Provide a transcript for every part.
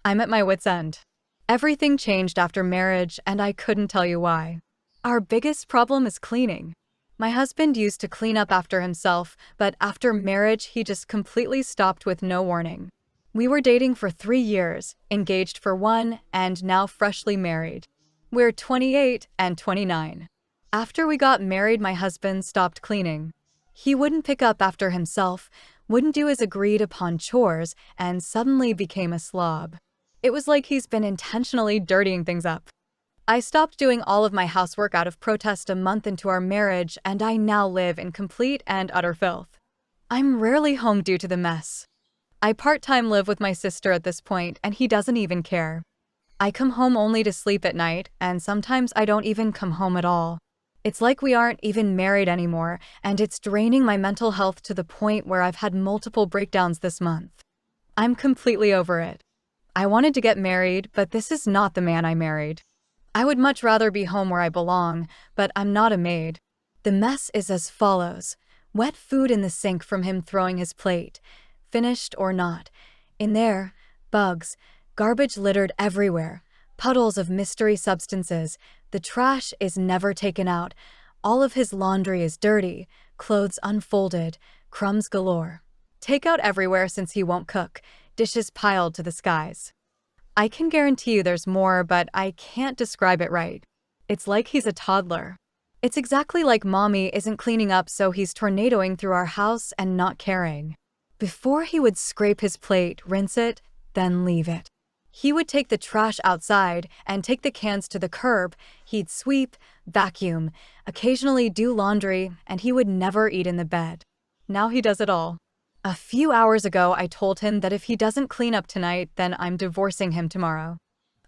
I'm at my wit's end. Everything changed after marriage, and I couldn't tell you why. Our biggest problem is cleaning. My husband used to clean up after himself, but after marriage, he just completely stopped with no warning. We were dating for 3 years, engaged for one, and now freshly married. We're 28 and 29. After we got married, my husband stopped cleaning. He wouldn't pick up after himself, wouldn't do his agreed upon chores, and suddenly became a slob. It was like he's been intentionally dirtying things up. I stopped doing all of my housework out of protest a month into our marriage, and I now live in complete and utter filth. I'm rarely home due to the mess. I part-time live with my sister at this point, and he doesn't even care. I come home only to sleep at night, and sometimes I don't even come home at all. It's like we aren't even married anymore, and it's draining my mental health to the point where I've had multiple breakdowns this month. I'm completely over it. I wanted to get married, but this is not the man I married. I would much rather be home where I belong, but I'm not a maid. The mess is as follows. Wet food in the sink from him throwing his plate, finished or not. In there, bugs, garbage littered everywhere, puddles of mystery substances. The trash is never taken out. All of his laundry is dirty, clothes unfolded, crumbs galore. Takeout everywhere since he won't cook, dishes piled to the skies. I can guarantee you there's more, but I can't describe it right. It's like he's a toddler. It's exactly like mommy isn't cleaning up, so he's tornadoing through our house and not caring. Before he would scrape his plate, rinse it, then leave it. He would take the trash outside and take the cans to the curb. He'd sweep, vacuum, occasionally do laundry, and he would never eat in the bed. Now he does it all. A few hours ago, I told him that if he doesn't clean up tonight, then I'm divorcing him tomorrow.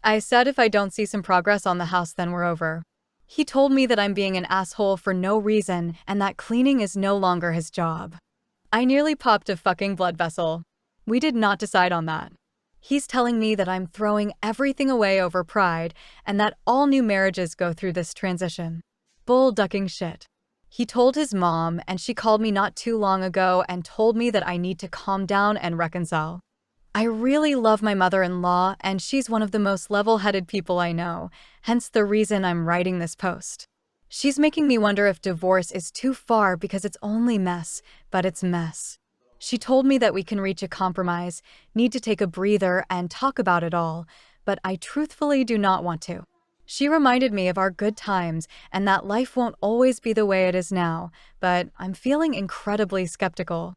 I said if I don't see some progress on the house, then we're over. He told me that I'm being an asshole for no reason and that cleaning is no longer his job. I nearly popped a fucking blood vessel. We did not decide on that. He's telling me that I'm throwing everything away over pride and that all new marriages go through this transition. Bull-ducking shit. He told his mom, and she called me not too long ago and told me that I need to calm down and reconcile. I really love my mother-in-law, and she's one of the most level-headed people I know, hence the reason I'm writing this post. She's making me wonder if divorce is too far because it's only mess, but it's mess. She told me that we can reach a compromise, need to take a breather, and talk about it all, but I truthfully do not want to. She reminded me of our good times and that life won't always be the way it is now, but I'm feeling incredibly skeptical.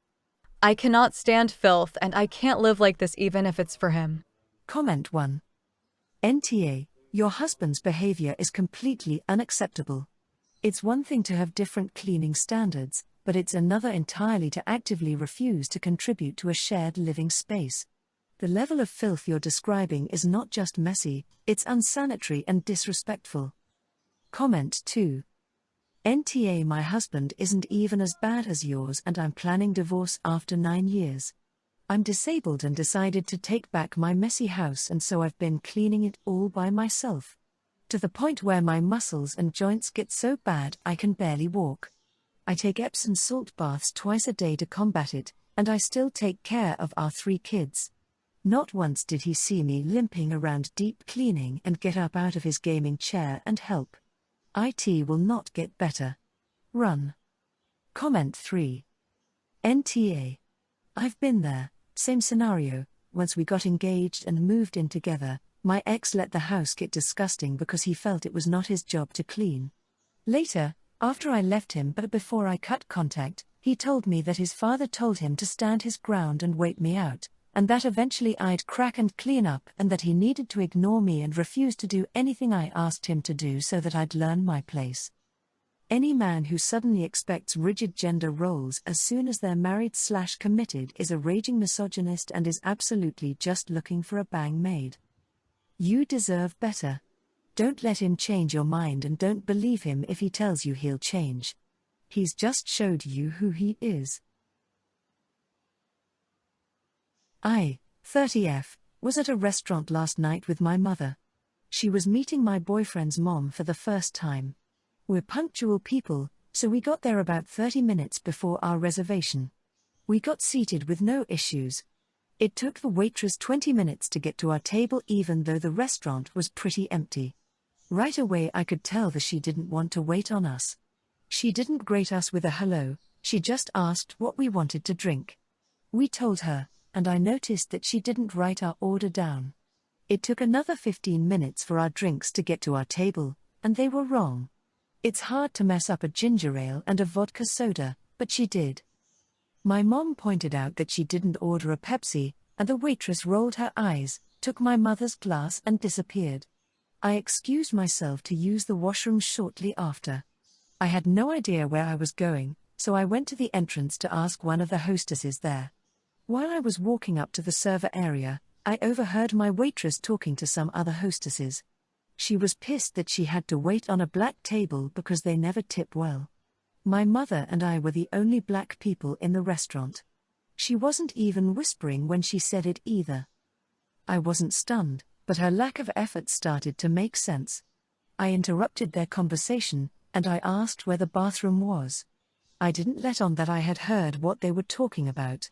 I cannot stand filth, and I can't live like this even if it's for him. Comment 1. NTA, your husband's behavior is completely unacceptable. It's one thing to have different cleaning standards, but it's another entirely to actively refuse to contribute to a shared living space. The level of filth you're describing is not just messy, it's unsanitary and disrespectful. Comment 2. NTA, my husband isn't even as bad as yours, and I'm planning divorce after 9 years. I'm disabled and decided to take back my messy house, and so I've been cleaning it all by myself. To the point where my muscles and joints get so bad I can barely walk. I take Epsom salt baths twice a day to combat it, and I still take care of our 3 kids. Not once did he see me limping around deep cleaning and get up out of his gaming chair and help. IT will not get better. Run. Comment 3. NTA. I've been there, same scenario. Once we got engaged and moved in together, my ex let the house get disgusting because he felt it was not his job to clean. Later, after I left him but before I cut contact, he told me that his father told him to stand his ground and wait me out, and that eventually I'd crack and clean up, and that he needed to ignore me and refuse to do anything I asked him to do so that I'd learn my place. Any man who suddenly expects rigid gender roles as soon as they're married/committed is a raging misogynist and is absolutely just looking for a bang maid. You deserve better. Don't let him change your mind, and don't believe him if he tells you he'll change. He's just showed you who he is. I, 30F, was at a restaurant last night with my mother. She was meeting my boyfriend's mom for the first time. We're punctual people, so we got there about 30 minutes before our reservation. We got seated with no issues. It took the waitress 20 minutes to get to our table even though the restaurant was pretty empty. Right away I could tell that she didn't want to wait on us. She didn't greet us with a hello, she just asked what we wanted to drink. We told her, and I noticed that she didn't write our order down. It took another 15 minutes for our drinks to get to our table, and they were wrong. It's hard to mess up a ginger ale and a vodka soda, but she did. My mom pointed out that she didn't order a Pepsi, and the waitress rolled her eyes, took my mother's glass and disappeared. I excused myself to use the washroom shortly after. I had no idea where I was going, so I went to the entrance to ask one of the hostesses there. While I was walking up to the server area, I overheard my waitress talking to some other hostesses. She was pissed that she had to wait on a black table because they never tip well. My mother and I were the only black people in the restaurant. She wasn't even whispering when she said it either. I wasn't stunned, but her lack of effort started to make sense. I interrupted their conversation, and I asked where the bathroom was. I didn't let on that I had heard what they were talking about.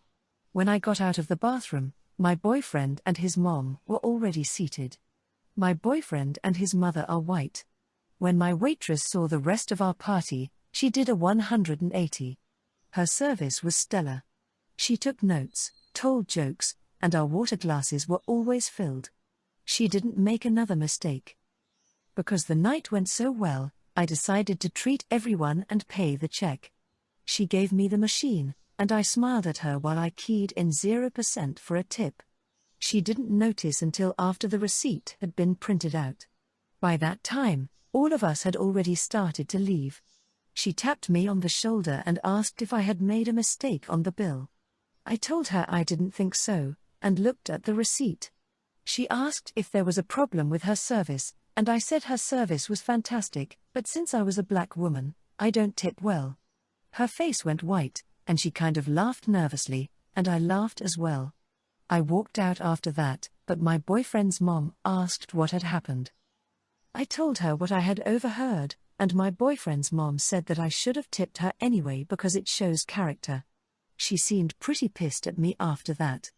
When I got out of the bathroom, my boyfriend and his mom were already seated. My boyfriend and his mother are white. When my waitress saw the rest of our party, she did a 180. Her service was stellar. She took notes, told jokes, and our water glasses were always filled. She didn't make another mistake. Because the night went so well, I decided to treat everyone and pay the check. She gave me the machine, and I smiled at her while I keyed in 0% for a tip. She didn't notice until after the receipt had been printed out. By that time, all of us had already started to leave. She tapped me on the shoulder and asked if I had made a mistake on the bill. I told her I didn't think so, and looked at the receipt. She asked if there was a problem with her service, and I said her service was fantastic, but since I was a black woman, I don't tip well. Her face went white, and she kind of laughed nervously, and I laughed as well. I walked out after that, but my boyfriend's mom asked what had happened. I told her what I had overheard, and my boyfriend's mom said that I should have tipped her anyway because it shows character. She seemed pretty pissed at me after that.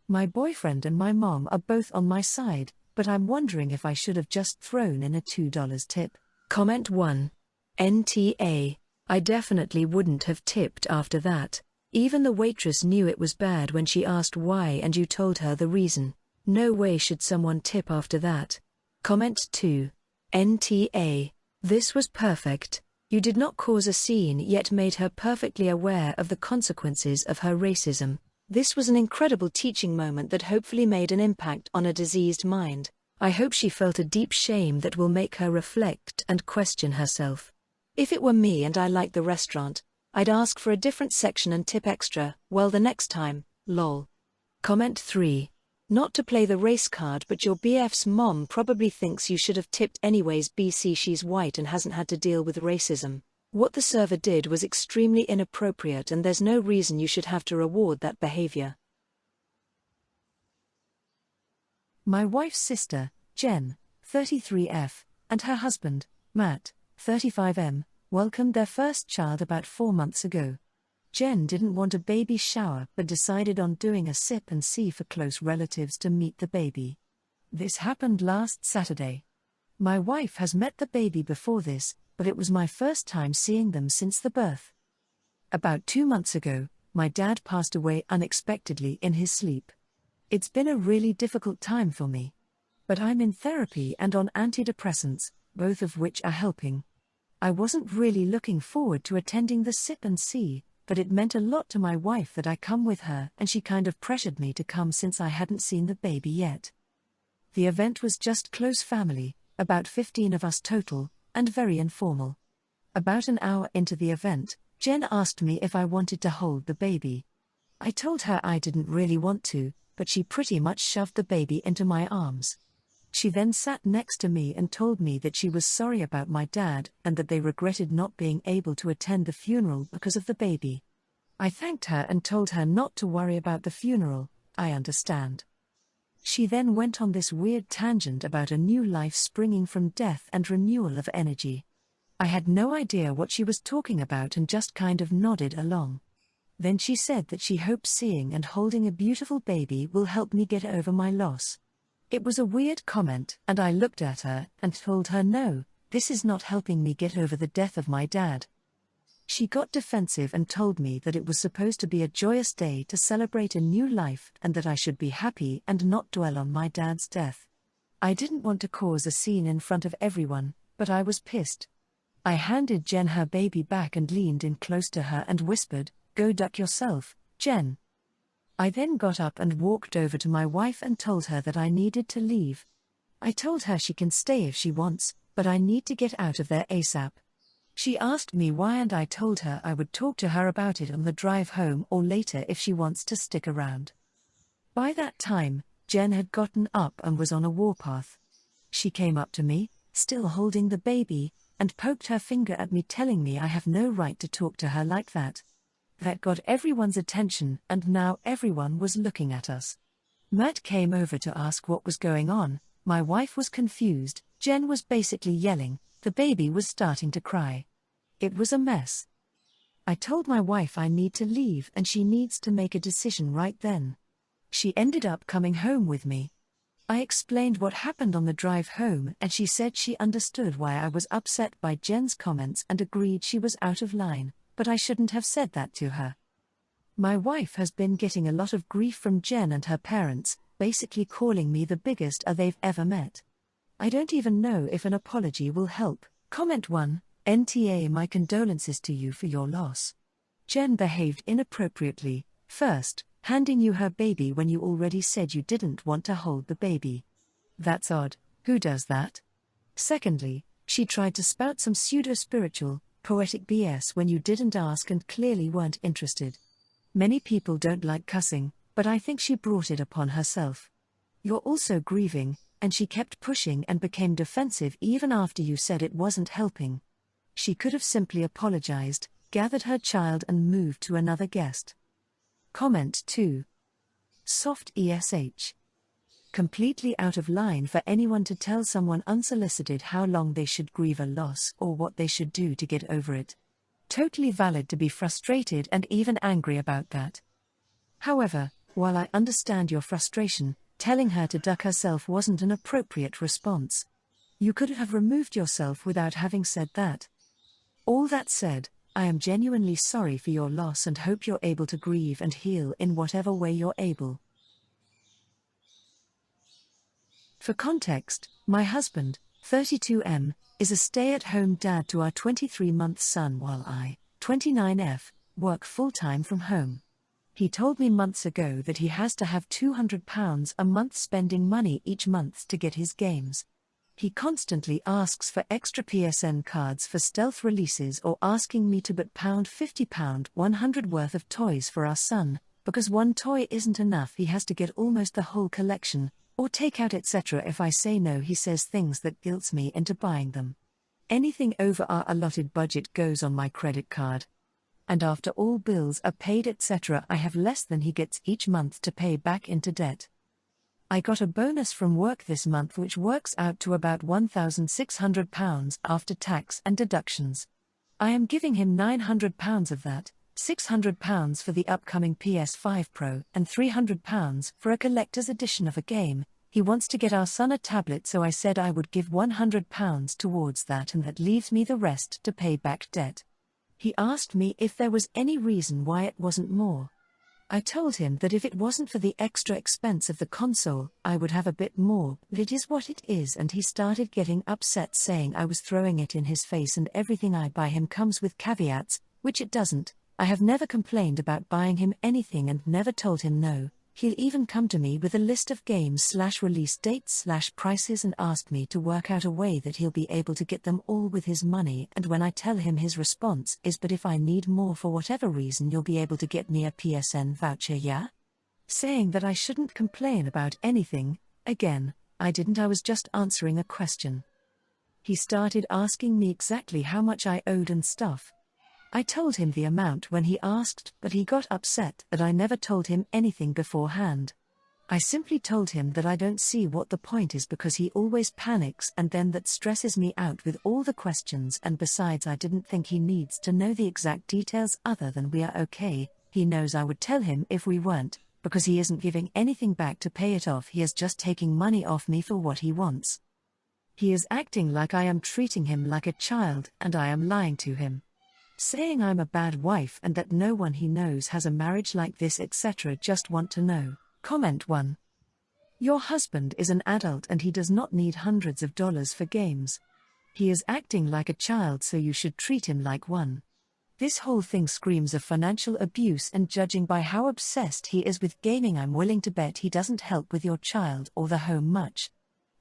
My boyfriend and my mom are both on my side, but I'm wondering if I should have just thrown in a $2 tip. Comment 1. NTA. I definitely wouldn't have tipped after that. Even the waitress knew it was bad when she asked why and you told her the reason. No way should someone tip after that. Comment 2. NTA. This was perfect. You did not cause a scene yet made her perfectly aware of the consequences of her racism. This was an incredible teaching moment that hopefully made an impact on a diseased mind. I hope she felt a deep shame that will make her reflect and question herself. If it were me and I liked the restaurant, I'd ask for a different section and tip extra, well the next time, lol. Comment 3. Not to play the race card but your BF's mom probably thinks you should have tipped anyways BC she's white and hasn't had to deal with racism. What the server did was extremely inappropriate and there's no reason you should have to reward that behavior. My wife's sister, Jen, 33F, and her husband, Matt, 35M, welcomed their first child about 4 months ago. Jen didn't want a baby shower but decided on doing a sip and see for close relatives to meet the baby. This happened last Saturday. My wife has met the baby before this, but it was my first time seeing them since the birth. About 2 months ago, my dad passed away unexpectedly in his sleep. It's been a really difficult time for me. But I'm in therapy and on antidepressants, both of which are helping. I wasn't really looking forward to attending the sip and see, but it meant a lot to my wife that I come with her and she kind of pressured me to come since I hadn't seen the baby yet. The event was just close family, about 15 of us total, and very informal. About an hour into the event, Jen asked me if I wanted to hold the baby. I told her I didn't really want to, but she pretty much shoved the baby into my arms. She then sat next to me and told me that she was sorry about my dad and that they regretted not being able to attend the funeral because of the baby. I thanked her and told her not to worry about the funeral, I understand. She then went on this weird tangent about a new life springing from death and renewal of energy. I had no idea what she was talking about and just kind of nodded along. Then she said that she hopes seeing and holding a beautiful baby will help me get over my loss. It was a weird comment, and I looked at her and told her no, this is not helping me get over the death of my dad. She got defensive and told me that it was supposed to be a joyous day to celebrate a new life and that I should be happy and not dwell on my dad's death. I didn't want to cause a scene in front of everyone, but I was pissed. I handed Jen her baby back and leaned in close to her and whispered, "Go duck yourself, Jen." I then got up and walked over to my wife and told her that I needed to leave. I told her she can stay if she wants, but I need to get out of there ASAP. She asked me why and I told her I would talk to her about it on the drive home or later if she wants to stick around. By that time, Jen had gotten up and was on a warpath. She came up to me, still holding the baby, and poked her finger at me telling me I have no right to talk to her like that. That got everyone's attention and now everyone was looking at us. Matt came over to ask what was going on, my wife was confused, Jen was basically yelling, the baby was starting to cry. It was a mess. I told my wife I need to leave and she needs to make a decision right then. She ended up coming home with me. I explained what happened on the drive home and she said she understood why I was upset by Jen's comments and agreed she was out of line, but I shouldn't have said that to her. My wife has been getting a lot of grief from Jen and her parents, basically calling me the biggest they've ever met. I don't even know if an apology will help. Comment 1. NTA, my condolences to you for your loss. Jen behaved inappropriately, first, handing you her baby when you already said you didn't want to hold the baby. That's odd, who does that? Secondly, she tried to spout some pseudo-spiritual, poetic BS when you didn't ask and clearly weren't interested. Many people don't like cussing, but I think she brought it upon herself. You're also grieving, and she kept pushing and became defensive even after you said it wasn't helping. She could have simply apologized, gathered her child and moved to another guest. Comment 2. Soft ESH. Completely out of line for anyone to tell someone unsolicited how long they should grieve a loss or what they should do to get over it. Totally valid to be frustrated and even angry about that. However, while I understand your frustration, telling her to duck herself wasn't an appropriate response. You could have removed yourself without having said that. All that said, I am genuinely sorry for your loss and hope you're able to grieve and heal in whatever way you're able. For context, my husband, 32M, is a stay-at-home dad to our 23-month son while I, 29F, work full-time from home. He told me months ago that he has to have £200 a month spending money each month to get his games. He constantly asks for extra PSN cards for stealth releases or asking me to put £50, 100 worth of toys for our son, because one toy isn't enough he has to get almost the whole collection, or take out etc. If I say no he says things that guilts me into buying them. Anything over our allotted budget goes on my credit card. And after all bills are paid etc. I have less than he gets each month to pay back into debt. I got a bonus from work this month which works out to about £1,600 after tax and deductions. I am giving him £900 of that, £600 for the upcoming PS5 Pro and £300 for a collector's edition of a game. He wants to get our son a tablet so I said I would give £100 towards that and that leaves me the rest to pay back debt. He asked me if there was any reason why it wasn't more. I told him that if it wasn't for the extra expense of the console, I would have a bit more, but it is what it is, and he started getting upset saying I was throwing it in his face and everything I buy him comes with caveats, which it doesn't. I have never complained about buying him anything and never told him no. He'll even come to me with a list of games/release dates/prices and ask me to work out a way that he'll be able to get them all with his money, and when I tell him his response is, but if I need more for whatever reason you'll be able to get me a PSN voucher, yeah? Saying that I shouldn't complain about anything. Again, I didn't, I was just answering a question. He started asking me exactly how much I owed and stuff. I told him the amount when he asked, but he got upset that I never told him anything beforehand. I simply told him that I don't see what the point is because he always panics and then that stresses me out with all the questions, and besides I didn't think he needs to know the exact details other than we are okay. He knows I would tell him if we weren't, because he isn't giving anything back to pay it off, he is just taking money off me for what he wants. He is acting like I am treating him like a child and I am lying to him. Saying I'm a bad wife and that no one he knows has a marriage like this, etc. Just want to know. Comment 1. Your husband is an adult and he does not need hundreds of dollars for games. He is acting like a child, so you should treat him like one. This whole thing screams of financial abuse, and judging by how obsessed he is with gaming, I'm willing to bet he doesn't help with your child or the home much.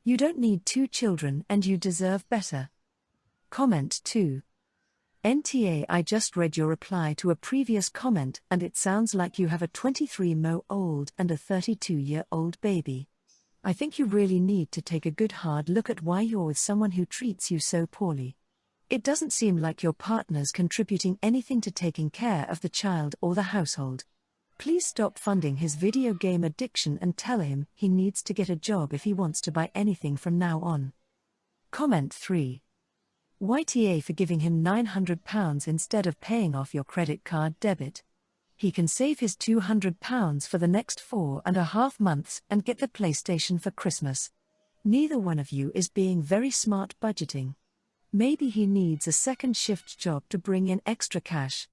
You don't need 2 children and you deserve better. Comment 2. NTA, I just read your reply to a previous comment and it sounds like you have a 23-year-old and a 32-year-old baby. I think you really need to take a good hard look at why you're with someone who treats you so poorly. It doesn't seem like your partner's contributing anything to taking care of the child or the household. Please stop funding his video game addiction and tell him he needs to get a job if he wants to buy anything from now on. Comment 3. YTA for giving him £900 instead of paying off your credit card debit. He can save his £200 for the next 4.5 months and get the PlayStation for Christmas. Neither one of you is being very smart budgeting. Maybe he needs a second shift job to bring in extra cash.